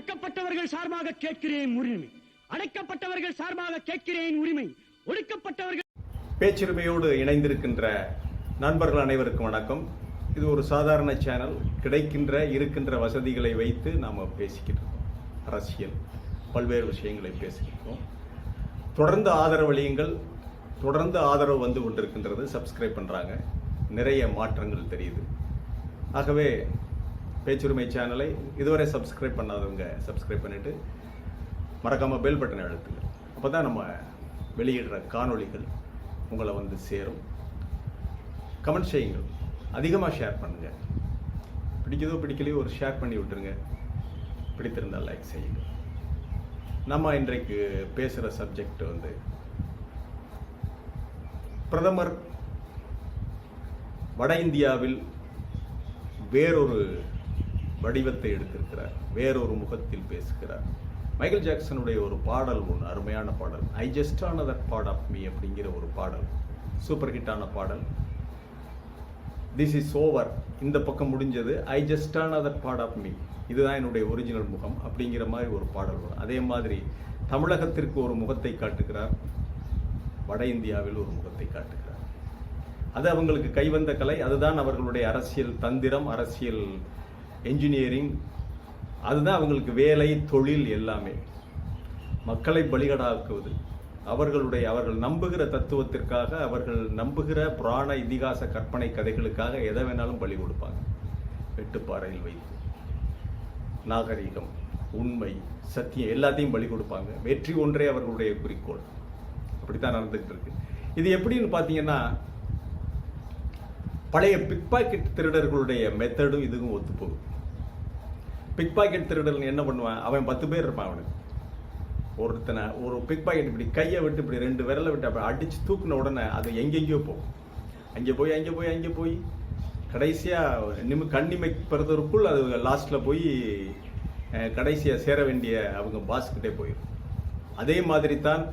ஒடுக்கப்பட்டவர்கள் சார்பாக கேட்கிறேன் உரிமை, அடைக்கப்பட்டவர்கள் சார்பாக கேட்கிறேன் உரிமை, ஒடுக்கப்பட்டவர்கள். பேச்சுரிமையோடு இணைந்திருக்கின்ற நண்பர்கள் அனைவருக்கும் வணக்கம். இது ஒரு சாதாரண சேனல். இருக்கின்ற வசதிகளை வைத்து நாம் பேசிக்கிட்டு இருக்கோம். அரசியல் பல்வேறு விஷயங்களை பேசிக்கிட்டோம். தொடர்ந்து ஆதரவளியுங்கள். தொடர்ந்து ஆதரவு வந்து கொண்டிருக்கின்றது. சப்ஸ்கிரைப் பண்ணுறாங்க. நிறைய மாற்றங்கள் தெரியுது. ஆகவே பேச்சுரிமை சேனலை இதுவரை சப்ஸ்கிரைப் பண்ணாதவங்க சப்ஸ்கிரைப் பண்ணிவிட்டு மறக்காமல் பெல் பட்டனை அழுத்துங்க. அப்போ தான் நம்ம வெளியிடுற காணொளிகள் உங்களை வந்து சேரும். கமெண்ட் செய்யுங்கள். அதிகமாக ஷேர் பண்ணுங்கள். பிடிக்குதோ பிடிக்கலையோ ஒரு ஷேர் பண்ணி விட்டுருங்க. பிடித்திருந்தால் லைக் செய்யுங்க. நம்ம இன்றைக்கு பேசுகிற சப்ஜெக்ட் வந்து பிரதமர் வட இந்தியாவில் வேறொரு வடிவத்தை எடுத்திருக்கிறார். வேறொரு முகத்தில் பேசுகிறார். மைக்கேல் ஜாக்சனுடைய ஒரு பாடல், ஒன்று அருமையான பாடல், I just another part of me அப்படிங்கிற ஒரு பாடல், சூப்பர் ஹிட்டான பாடல். திஸ் இஸ் ஓவர், இந்த பக்கம் முடிஞ்சது, I just another part of me, இதுதான் என்னுடைய ஒரிஜினல் முகம் அப்படிங்கிற மாதிரி ஒரு பாடல் வரும். அதே மாதிரி தமிழகத்திற்கு ஒரு முகத்தை காட்டுகிறார், வட இந்தியாவில் ஒரு முகத்தை காட்டுகிறார். அது அவங்களுக்கு கைவந்த கலை. அதுதான் அவர்களுடைய அரசியல் தந்திரம், அரசியல் என்ஜினியரிங். அதுதான் அவங்களுக்கு வேலை, தொழில் எல்லாமே. மக்களை பலிகடாக்குவது. அவர்கள் நம்புகிற தத்துவத்திற்காக, அவர்கள் நம்புகிற புராண இதிகாச கற்பனை கதைகளுக்காக எதை வேணாலும் பலி கொடுப்பாங்க. வெட்டுப்பாறையில் வைத்து நாகரீகம், உண்மை, சத்தியம் எல்லாத்தையும் பலி கொடுப்பாங்க. வெற்றி ஒன்றே அவர்களுடைய குறிக்கோள். அப்படித்தான் நடந்துகிட்டு இருக்கு. இது எப்படின்னு பார்த்தீங்கன்னா, பழைய பிக் பாக்கெட் திருடர்களுடைய மெத்தடும் இதுவும் ஒத்து போகுது. பிக் பாக்கெட் திருடர்கள் என்ன பண்ணுவான், அவன் 10 பேர் இருப்பான். அவனுக்கு ஒருத்தனை ஒரு பிக் பாக்கெட் இப்படி கையை விட்டு இப்படி 2 விரலை விட்டு அப்படி அடிச்சு தூக்குன உடனே அது எங்கெங்கேயோ போகும். அங்கே போய் கடைசியாக கண்ணிமை பெறுவதற்குள் அது லாஸ்ட்டில் போய் கடைசியாக சேர வேண்டிய அவங்க பாஸ்கிட்டே போயிடும். அதே மாதிரி தான்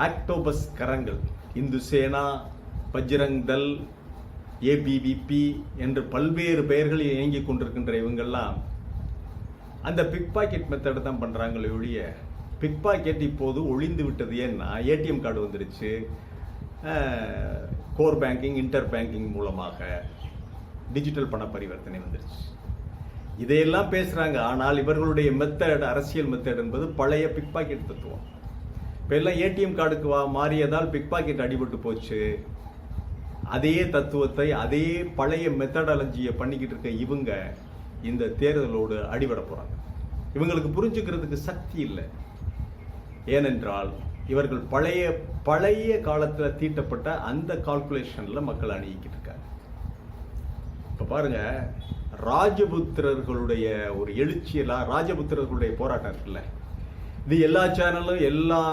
ஆக்டோபஸ் கரங்கள், இந்து சேனா, பஜ்ரங் தள், ஏபிவிபி என்று பல்வேறு பெயர்களில் இயங்கிக் கொண்டிருக்கின்ற இவங்கெல்லாம் அந்த பிக் பாக்கெட் மெத்தட் தான் பண்ணுறாங்களே ஒழிய, பிக் பாக்கெட் இப்போது ஒளிந்து விட்டது. ஏன்னா ஏடிஎம் கார்டு வந்துருச்சு, கோர் பேங்கிங், இன்டர் பேங்கிங் மூலமாக டிஜிட்டல் பண பரிவர்த்தனை வந்துருச்சு. இதையெல்லாம் பேசுகிறாங்க. ஆனால் இவர்களுடைய மெத்தட், அரசியல் மெத்தட் என்பது பழைய பிக் பாக்கெட் தத்துவம். இப்போ எல்லாம் ஏடிஎம் கார்டுக்கு மாறியதால் பிக் பாக்கெட் அடிபட்டு போச்சு. அதே தத்துவத்தை, அதே பழைய மெத்தடாலஜியை பண்ணிக்கிட்டு இருக்க இவங்க இந்த தேர்தலோடு அடிபட போகிறாங்க. இவங்களுக்கு புரிஞ்சுக்கிறதுக்கு சக்தி இல்லை. ஏனென்றால் இவர்கள் பழைய காலத்தில் தீட்டப்பட்ட அந்த கால்குலேஷனில் மக்கள் அணுகிக்கிட்டு இருக்காங்க. இப்போ பாருங்க, ராஜபுத்திரர்களுடைய ஒரு எழுச்சியெல்லாம், ராஜபுத்திரர்களுடைய போராட்டம் இருக்குல்ல, இது எல்லா சேனலும், எல்லா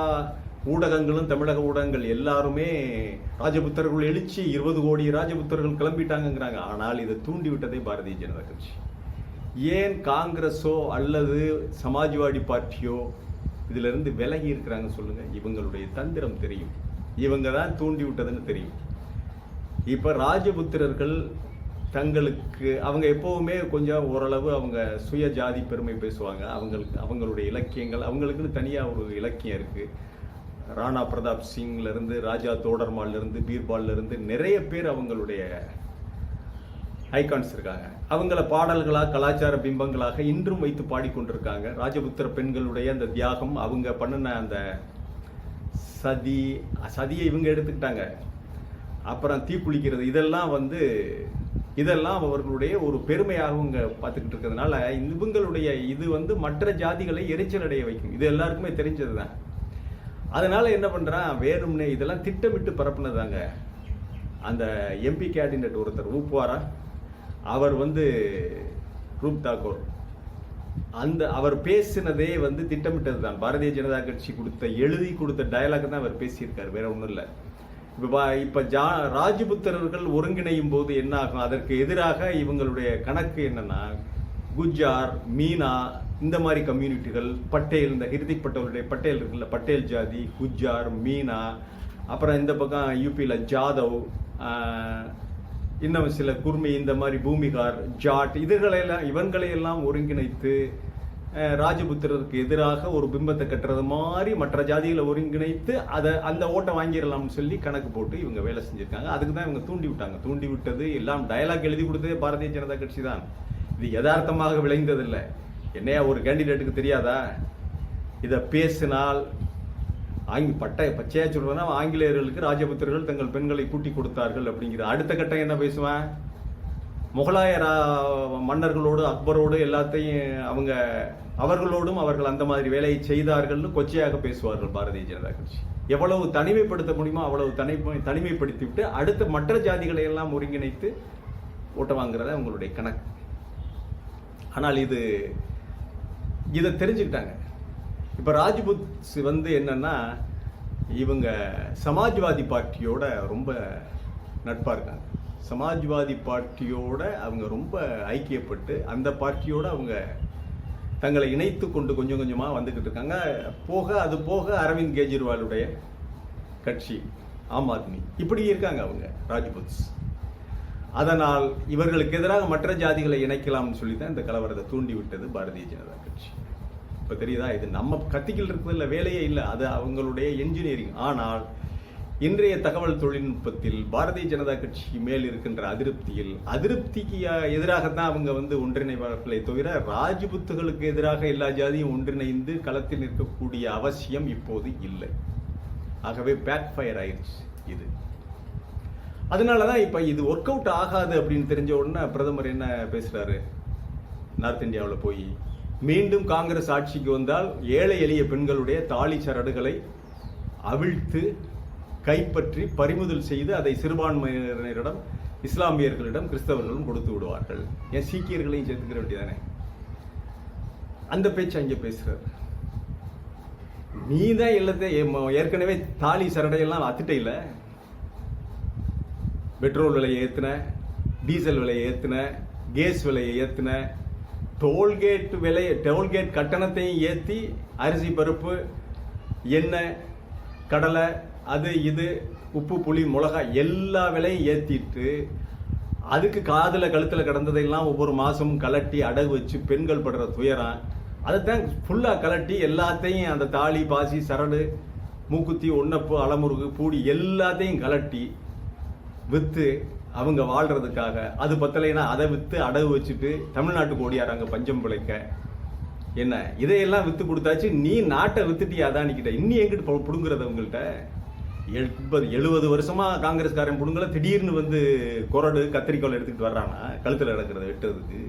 ஊடகங்களும், தமிழக ஊடகங்கள் எல்லாருமே ராஜபுத்திரர்கள் எழுச்சி, 20 கோடி ராஜபுத்திரர்கள் கிளம்பிட்டாங்கிறாங்க. ஆனால் இதை தூண்டி விட்டதே பாரதிய ஜனதா கட்சி. ஏன் காங்கிரஸோ அல்லது சமாஜ்வாடி பார்ட்டியோ இதுல இருந்து விலகி இருக்கிறாங்க சொல்லுங்க? இவங்களுடைய தந்திரம் தெரியும். இவங்க தான் தூண்டி விட்டதுன்னு தெரியும். இப்ப ராஜபுத்திரர்கள் தங்களுக்கு, அவங்க எப்பவுமே கொஞ்சம் ஓரளவு அவங்க சுய ஜாதி பெருமை பேசுவாங்க. அவங்களுடைய இலக்கியங்கள், அவங்களுக்குன்னு தனியா ஒரு இலக்கியம் இருக்கு. ராணா பிரதாப் சிங்ல இருந்து, ராஜா தோடர்மால்ல இருந்து, பீர்பால்ல இருந்து நிறைய பேர் அவங்களுடைய ஐகான்ஸ் இருக்காங்க. அவங்கள பாடல்களாக, கலாச்சார பிம்பங்களாக இன்றும் வைத்து பாடிக்கொண்டிருக்காங்க. ராஜபுத்திர பெண்களுடைய அந்த தியாகம், அவங்க பண்ணின அந்த சதியை இவங்க எடுத்துக்கிட்டாங்க. அப்புறம் தீக்குளிக்கிறது, இதெல்லாம் அவர்களுடைய ஒரு பெருமையாக அவங்க பார்த்துக்கிட்டு இருக்கிறதுனால இவங்களுடைய இது மற்ற ஜாதிகளை எரிச்சல் அடைய வைக்கும். இது எல்லாருக்குமே தெரிஞ்சதுதான். அதனால என்ன பண்றான், வேணும்னே இதெல்லாம் திட்டமிட்டு பரப்புனதாங்க. அந்த எம்பி கேண்டிடேட் ஒருத்தர் ஊப்புவாரா, அவர் ரூப் தாக்கூர், அவர் பேசினதே திட்டமிட்டது தான். பாரதிய ஜனதா கட்சி எழுதி கொடுத்த டயலாக் தான் அவர் பேசியிருக்காரு, வேற ஒன்றும் இல்லை. இப்ப ராஜபுத்திரர்கள் ஒருங்கிணையும் போது என்ன ஆகும், அதற்கு எதிராக இவங்களுடைய கணக்கு என்னன்னா, குஜார், மீனா, இந்த மாதிரி கம்யூனிட்டிகள், பட்டேல், இந்த ஹிருதிக் பட்டேலுடைய பட்டேல் இருக்குல்ல, பட்டேல் ஜாதி, குஜார், மீனா, அப்புறம் இந்த பக்கம் யூபியில் ஜாதவ், இன்னும் சில குர்மி, இந்த மாதிரி பூமிகார், ஜாட், இவங்களையெல்லாம் ஒருங்கிணைத்து ராஜபுத்திரருக்கு எதிராக ஒரு பிம்பத்தை கட்டுறது மாதிரி மற்ற ஜாதிகளை ஒருங்கிணைத்து அதை அந்த ஓட்டை வாங்கிடலாம்னு சொல்லி கணக்கு போட்டு இவங்க வேலை செஞ்சுருக்காங்க. அதுக்கு தான் இவங்க தூண்டி விட்டாங்க. தூண்டி விட்டது எல்லாம் டயலாக் எழுதி கொடுத்ததே பாரதிய ஜனதா கட்சி தான். இது யதார்த்தமாக விளைந்ததில்லை. என்னையா ஒரு கேண்டிடேட்டுக்கு தெரியாதா? இதை பேசினால் பச்சையா சொல்றதுன்னா ஆங்கிலேயர்களுக்கு ராஜபுத்திரர்கள் தங்கள் பெண்களை கூட்டி கொடுத்தார்கள் அப்படிங்கிற அடுத்த கட்டம் என்ன பேசுவேன்? முகலாய மன்னர்களோடு அக்பரோடு எல்லாத்தையும் அவர்களோடும் அவர்கள் அந்த மாதிரி வேலையை செய்தார்கள்னு கொச்சையாக பேசுவார்கள் பாரதிய ஜனதா கட்சி. எவ்வளவு தனிமைப்படுத்த முடியுமோ அவ்வளவு தனிமைப்படுத்தி விட்டு அடுத்த மற்ற ஜாதிகளை எல்லாம் ஒருங்கிணைத்து ஓட்ட வாங்குறத அவங்களுடைய கணக்கு. ஆனால் இதை தெரிஞ்சுக்கிட்டாங்க. இப்ப ராஜ்புத் என்னன்னா இவங்க சமாஜ்வாதி பார்ட்டியோட ரொம்ப நட்பா இருக்காங்க. சமாஜ்வாதி பார்ட்டியோட அவங்க ரொம்ப ஐக்கியப்பட்டு அந்த பார்ட்டியோட அவங்க தங்களை இணைத்து கொண்டு கொஞ்சம் கொஞ்சமாக வந்துக்கிட்டு இருக்காங்க. அது போக அரவிந்த் கெஜ்ரிவாலுடைய கட்சி ஆம் ஆத்மி இப்படி இருக்காங்க அவங்க ராஜ்புத்ஸ். அதனால் இவர்களுக்கு எதிராக மற்ற ஜாதிகளை இணைக்கலாம்னு சொல்லி தான் இந்த கலவரத்தை தூண்டி விட்டது பாரதிய ஜனதா கட்சி. இப்போ தெரியுதா? இது நம்ம கத்திகள் இருக்கிறதுல வேலையே இல்லை, அது அவங்களுடைய என்ஜினியரிங். ஆனால் இன்றைய தகவல் தொழில்நுட்பத்தில் பாரதிய ஜனதா கட்சி மேல் இருக்கின்ற அதிருப்திக்கு எதிராகத்தான் அவங்க ஒன்றிணைவார்களே தவிர ராஜ்புத்துகளுக்கு எதிராக எல்லா ஜாதியும் ஒன்றிணைந்து களத்தில் நிற்கக்கூடிய அவசியம் இப்போது இல்லை. ஆகவே பேக் ஃபயர் ஆயிடுச்சு இது. அதனாலதான் இப்ப இது ஒர்க் அவுட் ஆகாது அப்படின்னு தெரிஞ்ச உடனே பிரதமர் என்ன பேசுறாரு? நார்த் இந்தியாவில் போய் மீண்டும் காங்கிரஸ் ஆட்சிக்கு வந்தால் ஏழை எளிய பெண்களுடைய தாலி சரடுகளை அவிழ்த்து கைப்பற்றி பறிமுதல் செய்து அதை சிறுபான்மையினரிடம், இஸ்லாமியர்களிடம், கிறிஸ்தவர்களும் கொடுத்து விடுவார்கள். ஏன் சீக்கியர்களையும் சேர்த்துக்கிற வேண்டியதானே? அந்த பேச்சு அங்கே பேசுறாரு. நீதான் எல்லாத்தையும் ஏற்கனவே தாலி சரடையெல்லாம் அத்துட்டே இல்லை. பெட்ரோல் விலையை ஏற்றின, டீசல் விலையை ஏற்றின, கேஸ் விலையை ஏற்றின, டோல்கேட் கட்டணத்தையும் ஏற்றி அரிசி, பருப்பு, எண்ணெய், கடலை, அது இது, உப்பு, புளி, மிளகாய் எல்லா விலையும் ஏற்றிட்டு அதுக்கு காதில் கழுத்தில் கிடந்ததையெல்லாம் ஒவ்வொரு மாதமும் கலட்டி அடகு வச்சு பெண்கள் படுற துயரம் அதைத்தான் ஃபுல்லாக கலட்டி எல்லாத்தையும் அந்த தாலி, பாசி, சரடு, மூக்குத்தி, ஒன்னப்பு, அலமுருகு, பூடி எல்லாத்தையும் கலட்டி விற்று அவங்க வாழ்றதுக்காக அது பத்தலைன்னா அதை விற்று அடகு வச்சுட்டு தமிழ்நாட்டுக்கு ஓடியாராங்க பஞ்சம் பிழைக்க. என்ன இதையெல்லாம் விற்று கொடுத்தாச்சு, நீ நாட்டை வித்துட்டியா அதானிக்கிட்ட? இன்னும் எங்கிட்ட பிடுங்குறது அவங்கள்ட்ட? 70 வருஷமா காங்கிரஸ்காரன் பிடுங்கல, திடீர்னு கொரடு கத்திரிக்கோள் எடுத்துக்கிட்டு வர்றானா கழுத்தில் நடக்கிறத வெட்டுறதுக்கு?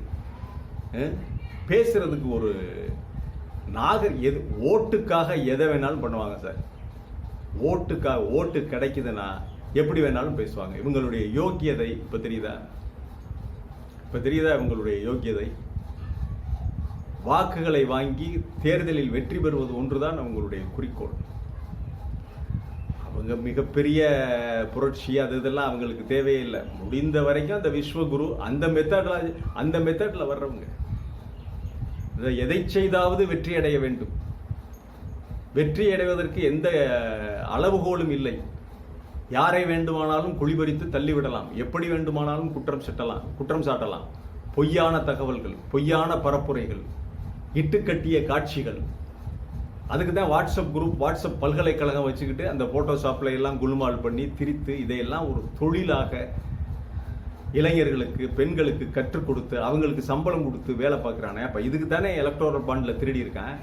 பேசுறதுக்கு ஒரு ஓட்டுக்காக எதை வேணாலும் பண்ணுவாங்க சார். ஓட்டு கிடைக்குதுன்னா எப்படி வேணாலும் பேசுவாங்க. இவங்களுடைய யோக்கியதை இப்ப தெரியுதா? இவங்களுடைய யோக்கியதை வாக்குகளை வாங்கி தேர்தலில் வெற்றி பெறுவது ஒன்றுதான் அவங்களுடைய குறிக்கோள். அவங்க மிகப்பெரிய புரட்சி இதெல்லாம் அவங்களுக்கு தேவையில்லை. முடிந்த வரைக்கும் அந்த விஸ்வகுரு அந்த மெத்தட்ல வர்றவங்க எதை செய்தாவது வெற்றி அடைய வேண்டும். வெற்றி அடைவதற்கு எந்த அளவுகோலும் இல்லை. யாரை வேண்டுமானாலும் குழிபறித்து தள்ளிவிடலாம், எப்படி வேண்டுமானாலும் குற்றம் சாட்டலாம். பொய்யான தகவல்கள், பொய்யான பரப்புரைகள், இட்டுக்கட்டிய காட்சிகள். அதுக்கு தான் வாட்ஸ்அப் பல்கலைக்கழகம் வச்சுக்கிட்டு அந்த போட்டோஷாப்ல எல்லாம் குலுமால் பண்ணி திரித்து இதையெல்லாம் ஒரு தொழிலாக இளைஞர்களுக்கு, பெண்களுக்கு கற்றுக் கொடுத்து அவங்களுக்கு சம்பளம் கொடுத்து வேலை பார்க்குறானே. அப்ப இதுக்கு தானே எலக்டோரல் பாண்ட்ல திருடி இருக்கேன்,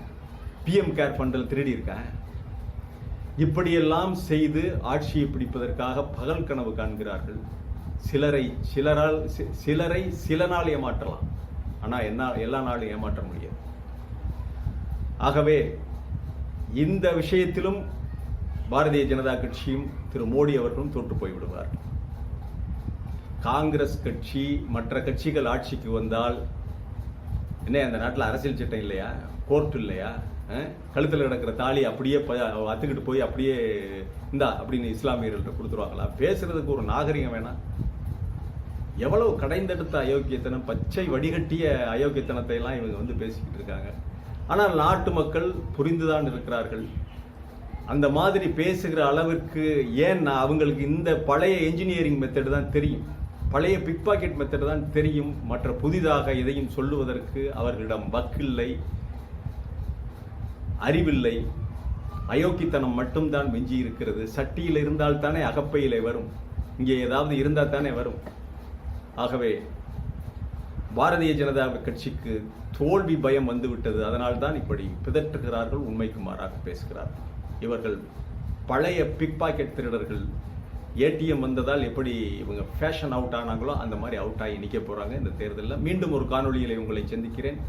PM கேர் ஃபண்டில் திருடி இருக்கேன். இப்படியெல்லாம் செய்து ஆட்சியை பிடிப்பதற்காக பகல் கனவு காண்கிறார்கள். சிலரை சில நாள் ஏமாற்றலாம், ஆனா எல்லா நாளும் ஏமாற்ற முடியாது. ஆகவே இந்த விஷயத்திலும் பாரதிய ஜனதா கட்சியும் திரு மோடி அவர்களும் தோற்று போய்விடுவார். காங்கிரஸ் கட்சி மற்ற கட்சிகள் ஆட்சிக்கு வந்தால் என்ன அந்த நாட்டில் அரசியல் சட்டம் இல்லையா? கோர்ட் இல்லையா? கழுத்தில் கிடக்கிற தாலி அப்படியே அத்துக்கிட்டு போய் அப்படியே இந்தா அப்படின்னு இஸ்லாமியர்கள்ட்ட கொடுத்துருவாங்களா? பேசுறதுக்கு ஒரு நாகரிகம் வேணாம்? எவ்வளவு கடைந்தெடுத்த அயோக்கியத்தனம், பச்சை வடிகட்டிய அயோக்கியத்தனத்தை எல்லாம் இவங்க பேசிக்கிட்டு இருக்காங்க. ஆனால் நாட்டு மக்கள் புரிந்துதான் இருக்கிறார்கள். அந்த மாதிரி பேசுகிற அளவிற்கு ஏன்னா அவங்களுக்கு இந்த பழைய என்ஜினியரிங் மெத்தட் தான் தெரியும், பழைய பிக் பாக்கெட் மெத்தட் தான் தெரியும். மற்ற புதிதாக எதையும் சொல்லுவதற்கு அவர்களிடம் வக்கில்லை, அறிவில்லை, அயோக்கித்தனம் மட்டும்தான் மிஞ்சி இருக்கிறது. சட்டியில் இருந்தால் தானே அகப்பையிலே வரும், இங்கே ஏதாவது இருந்தால் தானே வரும். ஆகவே பாரதிய ஜனதா கட்சிக்கு தோல்வி பயம் வந்துவிட்டது. அதனால்தான் இப்படி பிதற்றுகிறார்கள், உண்மைக்கு மாறாக பேசுகிறார்கள். இவர்கள் பழைய பிக் பாக்கெட் திருடர்கள். ஏடிஎம் வந்ததால் எப்படி இவங்க ஃபேஷன் அவுட் ஆனாங்களோ அந்த மாதிரி அவுட் ஆகி நிற்க போகிறாங்க இந்த தேர்தலில். மீண்டும் ஒரு காணொளியில் உங்களை சந்திக்கிறேன்.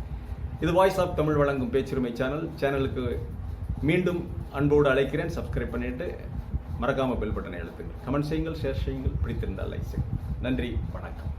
இது வாய்ஸ் ஆஃப் தமிழ் வழங்கும் பேச்சுரிமை சேனலுக்கு மீண்டும் அன்போடு அழைக்கிறேன். சப்ஸ்கிரைப் பண்ணிட்டு மறக்காமல் பெல் பட்டனை அழுத்துங்கள். கமெண்ட் செய்யுங்கள், ஷேர் செய்யுங்கள், பிடித்திருந்தால் லைக் செய்யுங்கள். நன்றி, வணக்கம்.